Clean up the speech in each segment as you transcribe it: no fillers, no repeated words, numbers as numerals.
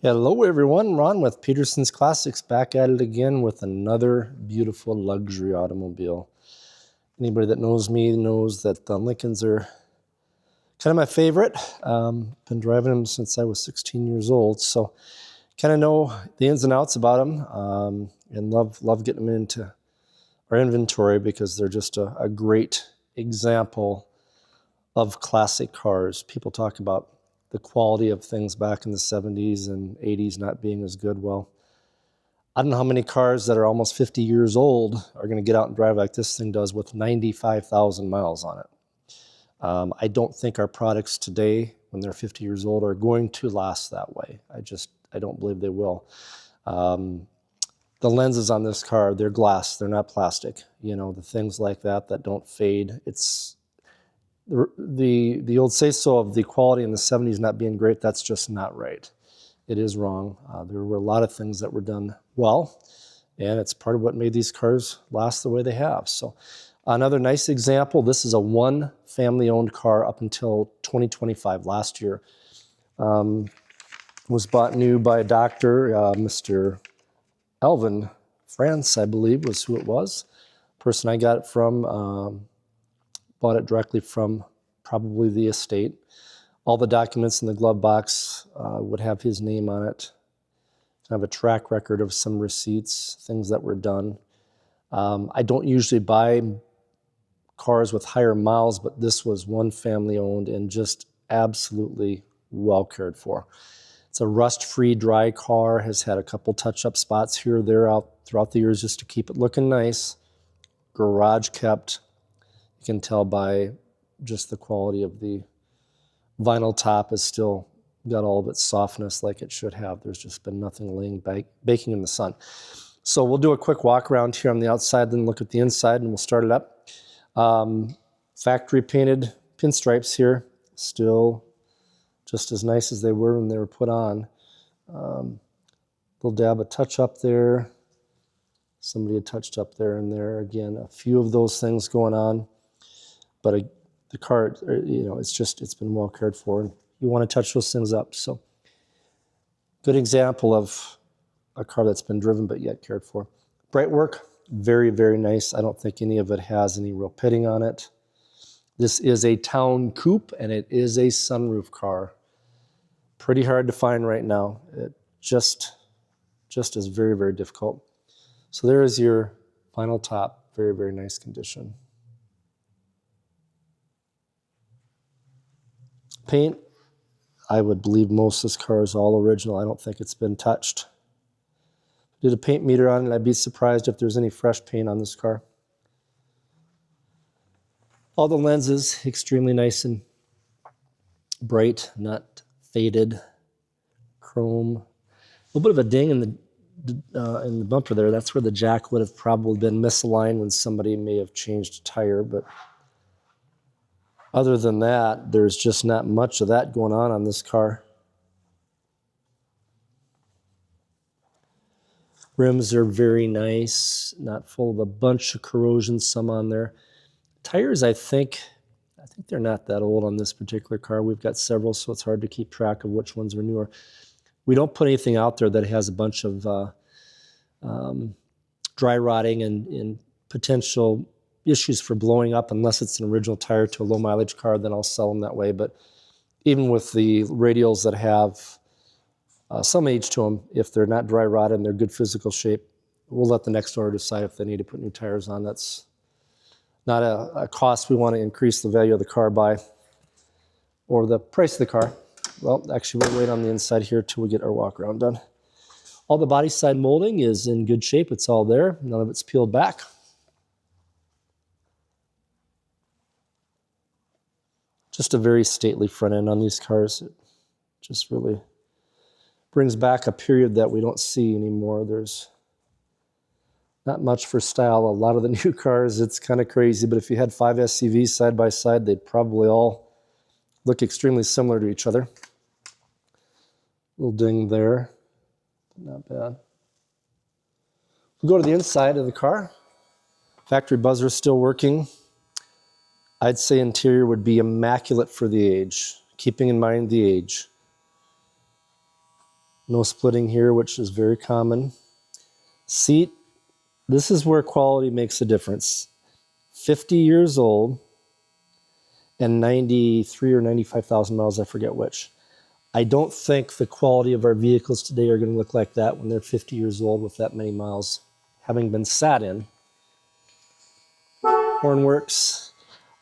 Hello everyone, Ron with Peterson's Classics, back at it again with another beautiful luxury automobile. Anybody that knows me knows that the Lincolns are kind of my favorite. Been driving them since I was 16 years old, so kind of know the ins and outs about them, and love getting them into our inventory because they're just a great example of classic cars. People talk about the quality of things back in the 70s and 80s not being as good. Well, I don't know how many cars that are almost 50 years old are going to get out and drive like this thing does with 95,000 miles on it. I don't think our products today, when they're 50 years old, are going to last that way. I don't believe they will. The lenses on this car, they're glass, they're not plastic. You know, the things like that don't fade. It's the old say-so of the quality in the 70s not being great, that's just not right. It is wrong. There were a lot of things that were done well, and it's part of what made these cars last the way they have. So another nice example, this is a one family-owned car up until 2025, last year. Was bought new by a doctor, Mr. Elvin France, I believe was who it was. Person I got it from, bought it directly from probably the estate. All the documents in the glove box would have his name on it. I have a track record of some receipts, things that were done. I don't usually buy cars with higher miles, but this was one family owned and just absolutely well cared for. It's a rust-free, dry car, has had a couple touch-up spots here or there out throughout the years just to keep it looking nice. Garage kept. You can tell by just the quality of the vinyl top is still got all of its softness like it should have. There's just been nothing laying baking in the sun. So we'll do a quick walk around here on the outside, then look at the inside, and we'll start it up. Factory painted pinstripes here, still just as nice as they were when they were put on. Little dab of touch up there. Somebody had touched up there and there. Again, a few of those things going on. But the car, you know, it's been well cared for, and you want to touch those things up. So, good example of a car that's been driven but yet cared for. Bright work, very, very nice. I don't think any of it has any real pitting on it. This is a town coupe, and it is a sunroof car. Pretty hard to find right now. It just is very, very difficult. So there is your final top. Very, very nice condition. Paint, I would believe most of this car is all original. I don't think it's been touched. Did a paint meter on it, I'd be surprised if there's any fresh paint on this car. All the lenses, extremely nice and bright, not faded. Chrome. A little bit of a ding in the bumper there. That's where the jack would have probably been misaligned when somebody may have changed a tire, but other than that, there's just not much of that going on this car. Rims are very nice, not full of a bunch of corrosion, some on there. Tires, I think they're not that old on this particular car. We've got several, so it's hard to keep track of which ones are newer. We don't put anything out there that has a bunch of dry rotting and potential issues for blowing up unless it's an original tire to a low mileage car, then I'll sell them that way. But even with the radials that have some age to them, if they're not dry rotted and they're good physical shape, we'll let the next owner decide if they need to put new tires on. That's not a cost we want to increase the value of the car by or the price of the car. Well, actually, we'll wait on the inside here till we get our walk around done. All the body side molding is in good shape. It's all there. None of it's peeled back. Just a very stately front end on these cars. It just really brings back a period that we don't see anymore. There's not much for style. A lot of the new cars, it's kind of crazy, but if you had 5 SUVs side by side, they'd probably all look extremely similar to each other. Little ding there, not bad. We go to the inside of the car. Factory buzzer is still working. I'd say interior would be immaculate for the age, keeping in mind the age. No splitting here, which is very common. Seat, this is where quality makes a difference. 50 years old and 93 or 95,000 miles, I forget which. I don't think the quality of our vehicles today are going to look like that when they're 50 years old with that many miles having been sat in. Horn works.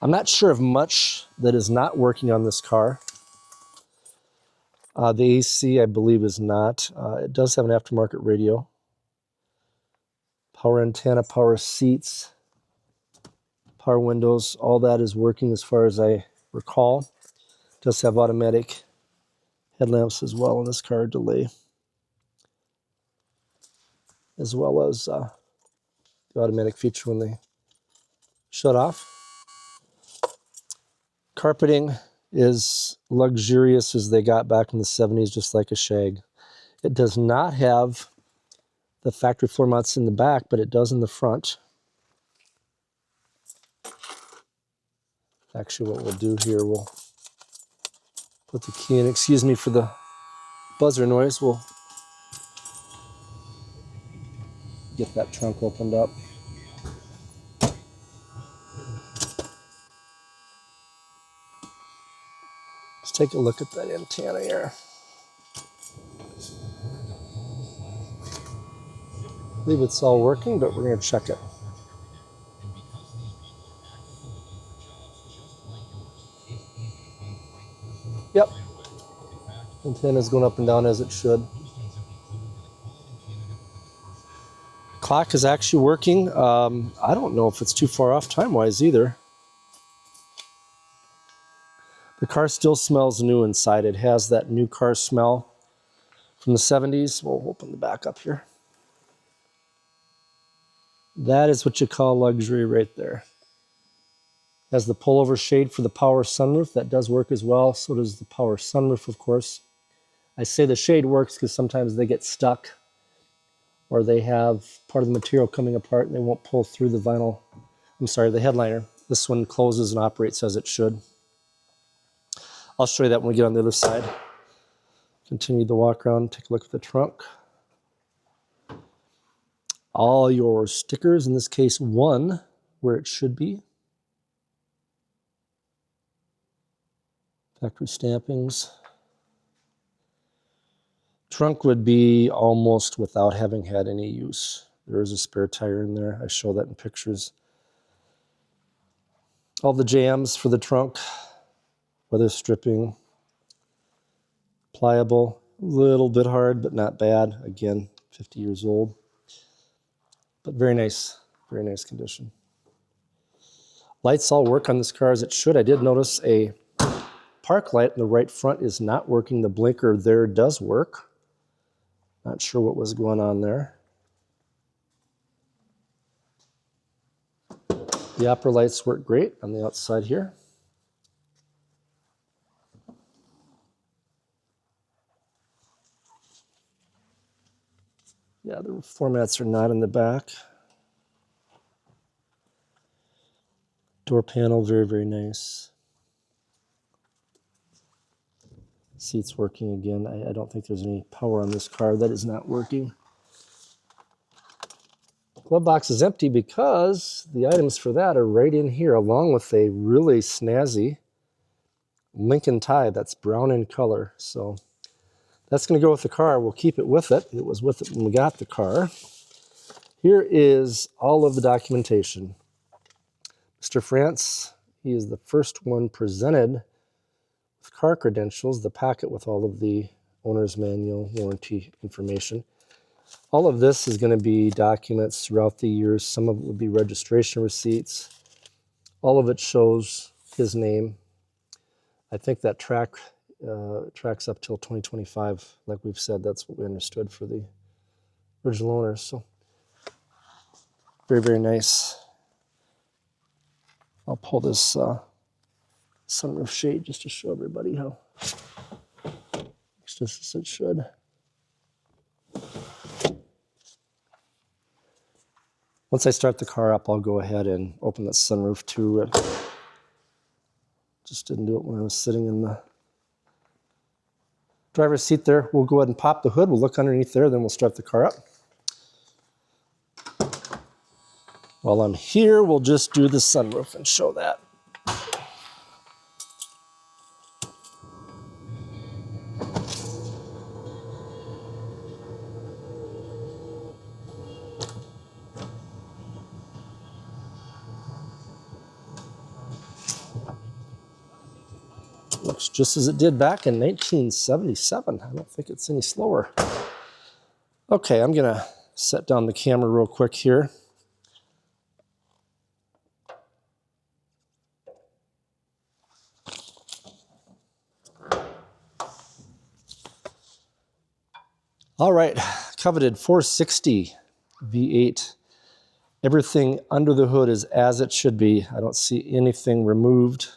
I'm not sure of much that is not working on this car. The AC, I believe, is not. It does have an aftermarket radio. Power antenna, power seats, power windows, all that is working as far as I recall. It does have automatic headlamps as well in this car, delay, as well as the automatic feature when they shut off. Carpeting is luxurious as they got back in the 70s, just like a shag. It does not have the factory floor mats in the back, but it does in the front. Actually, what we'll do here, we'll put the key in. Excuse me for the buzzer noise. We'll get that trunk opened up. Let's take a look at that antenna here. I believe it's all working, but we're going to check it. Yep. Antenna's going up and down as it should. Clock is actually working. I don't know if it's too far off time-wise either. The car still smells new inside. It has that new car smell from the 70s. We'll open the back up here. That is what you call luxury right there. Has the pullover shade for the power sunroof. That does work as well. So does the power sunroof, of course. I say the shade works because sometimes they get stuck or they have part of the material coming apart and they won't pull through the vinyl. I'm sorry, the headliner. This one closes and operates as it should. I'll show you that when we get on the other side. Continue the walk around, take a look at the trunk. All your stickers, in this case one, where it should be. Factory stampings. Trunk would be almost without having had any use. There is a spare tire in there. I show that in pictures. All the jams for the trunk, weather stripping, pliable, a little bit hard, but not bad. Again, 50 years old, but very nice condition. Lights all work on this car as it should. I did notice a park light in the right front is not working. The blinker there does work. Not sure what was going on there. The upper lights work great on the outside here. Yeah, the formats are not in the back. Door panel, very, very nice. Seats working again. I don't think there's any power on this car. That is not working. Glove box is empty because the items for that are right in here, along with a really snazzy Lincoln tie that's brown in color. So that's going to go with the car. We'll keep it with it. It was with it when we got the car. Here is all of the documentation. Mr. France, he is the first one presented with car credentials, the packet with all of the owner's manual, warranty information. All of this is going to be documents throughout the years. Some of it will be registration receipts. All of it shows his name. I think that tracks up till 2025. Like we've said, that's what we understood for the original owners. So very, very nice. I'll pull this sunroof shade just to show everybody how it's just as it should. Once I start the car up, I'll go ahead and open that sunroof too. Just didn't do it when I was sitting in the driver's seat there. We'll go ahead and pop the hood. We'll look underneath there, then we'll start the car up. While I'm here, we'll just do the sunroof and show that. Looks just as it did back in 1977. I don't think it's any slower. Okay, I'm gonna set down the camera real quick here. All right, coveted 460 V8. Everything under the hood is as it should be. I don't see anything removed.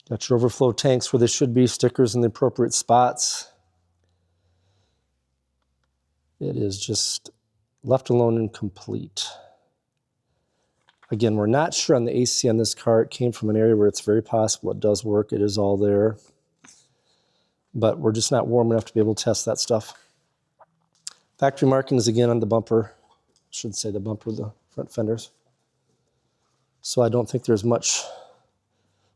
Got your overflow tanks where they should be, stickers in the appropriate spots. It is just left alone and complete. Again, we're not sure on the AC on this car. It came from an area where it's very possible it does work. It is all there. But we're just not warm enough to be able to test that stuff. Factory markings again on the bumper. I should say the bumper, the front fenders. So I don't think there's much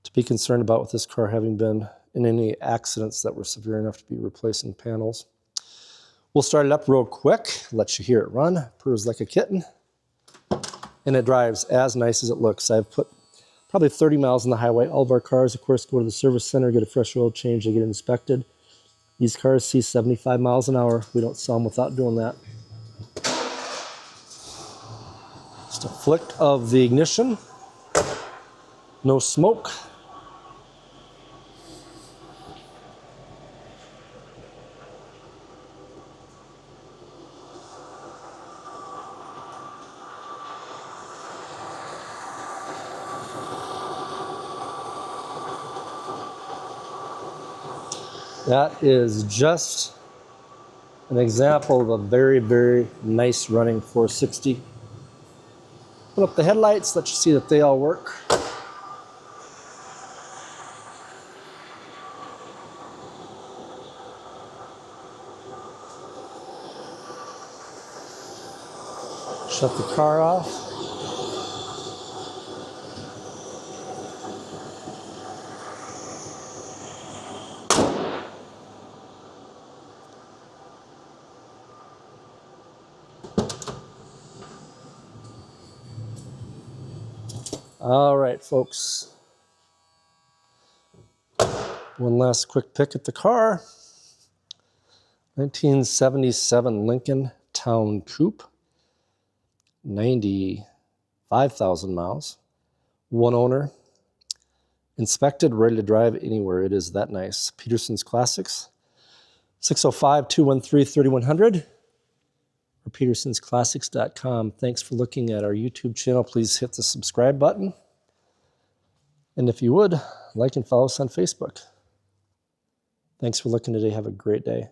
to be concerned about with this car having been in any accidents that were severe enough to be replacing panels. We'll start it up real quick, let you hear it run, purrs like a kitten, and it drives as nice as it looks. I've put probably 30 miles on the highway. All of our cars, of course, go to the service center, get a fresh oil change, they get inspected. These cars see 75 miles an hour. We don't sell them without doing that. Just a flick of the ignition. No smoke. That is just an example of a very, very nice running 460. Put up the headlights, let you see that they all work. Shut the car off. All right, folks. One last quick pick at the car. 1977 Lincoln Town Coupe. 95,000 miles. One owner. Inspected, ready to drive anywhere. It is that nice. Peterson's Classics. 605-213-3100. Or petersonsclassics.com. Thanks for looking at our YouTube channel. Please hit the subscribe button. And if you would, like and follow us on Facebook. Thanks for looking today. Have a great day.